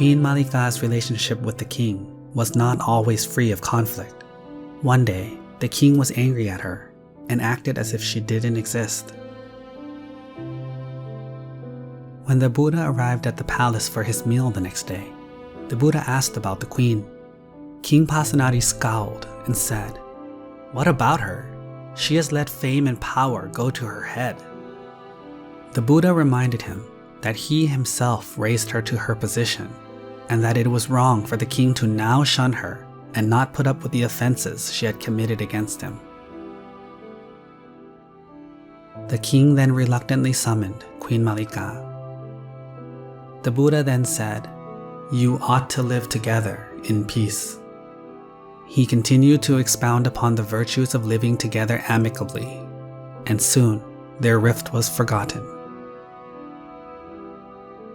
Queen Malika's relationship with the king was not always free of conflict. One day, the king was angry at her and acted as if she didn't exist. When the Buddha arrived at the palace for his meal the next day, the Buddha asked about the queen. King Pasenadi scowled and said, "What about her? She has let fame and power go to her head." The Buddha reminded him that he himself raised her to her position, and that it was wrong for the king to now shun her and not put up with the offenses she had committed against him. The king then reluctantly summoned Queen Malika. The Buddha then said, "You ought to live together in peace." He continued to expound upon the virtues of living together amicably, and soon their rift was forgotten.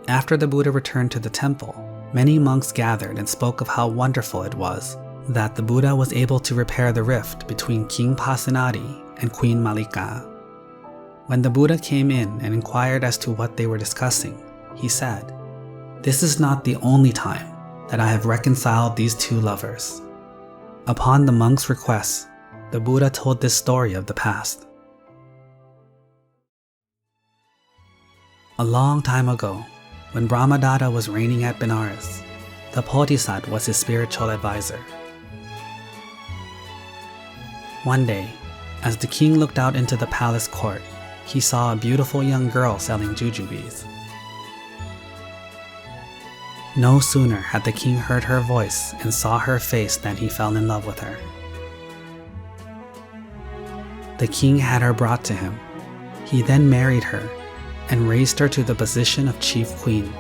After the Buddha returned to the temple, many monks gathered and spoke of how wonderful it was that the Buddha was able to repair the rift between King Pasenadi and Queen Malika. When the Buddha came in and inquired as to what they were discussing, he said, "This is not the only time that I have reconciled these two lovers." Upon the monk's request, the Buddha told this story of the past. A long time ago, when Brahmadatta was reigning at Benares, the Bodhisattva was his spiritual advisor. One day, as the king looked out into the palace court, he saw a beautiful young girl selling jujubes. No sooner had the king heard her voice and saw her face than he fell in love with her. The king had her brought to him. He then married her and raised her to the position of chief queen.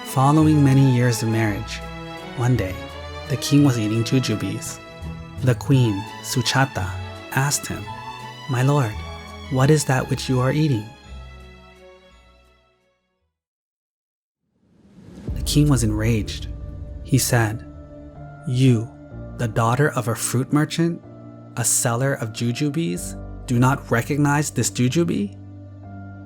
Following many years of marriage, one day, the king was eating jujubes. The queen, Suchata, asked him, "My lord, what is that which you are eating?" The king was enraged. He said, "You, the daughter of a fruit merchant, a seller of jujubes, do not recognize this jujube?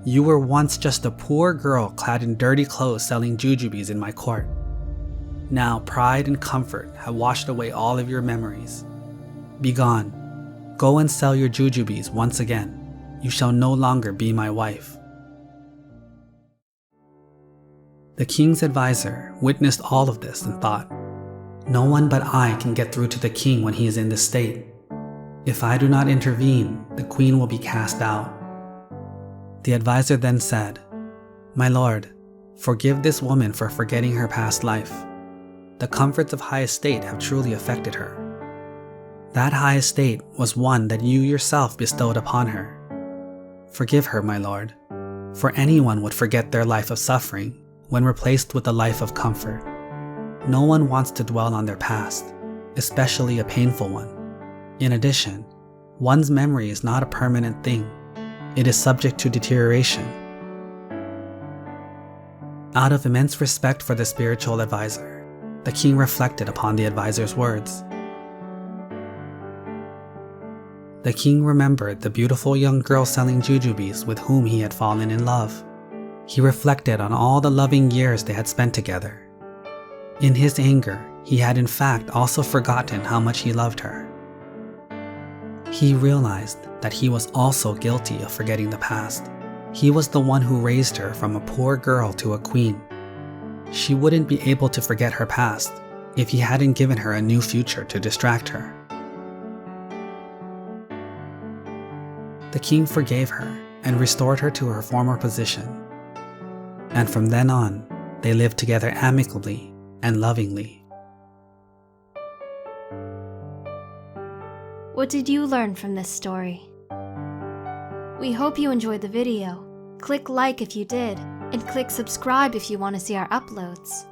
You were once just a poor girl clad in dirty clothes selling jujubes in my court. Now pride and comfort have washed away all of your memories. Begone, go and sell your jujubes once again. You shall no longer be my wife." The king's advisor witnessed all of this and thought, "No one but I can get through to the king when he is in this state. If I do not intervene, the queen will be cast out." The advisor then said, "My lord, forgive this woman for forgetting her past life. The comforts of high estate have truly affected her. That high estate was one that you yourself bestowed upon her. Forgive her, my lord, for anyone would forget their life of suffering when replaced with a life of comfort. No one wants to dwell on their past, especially a painful one. In addition, one's memory is not a permanent thing. It is subject to deterioration." Out of immense respect for the spiritual advisor, the king reflected upon the advisor's words. The king remembered the beautiful young girl selling jujubes with whom he had fallen in love. He reflected on all the loving years they had spent together. In his anger, he had in fact also forgotten how much he loved her. He realized that he was also guilty of forgetting the past. He was the one who raised her from a poor girl to a queen. She wouldn't be able to forget her past if he hadn't given her a new future to distract her. The king forgave her and restored her to her former position. And from then on, they lived together amicably and lovingly. What did you learn from this story? We hope you enjoyed the video. Click like if you did, and click subscribe if you want to see our uploads.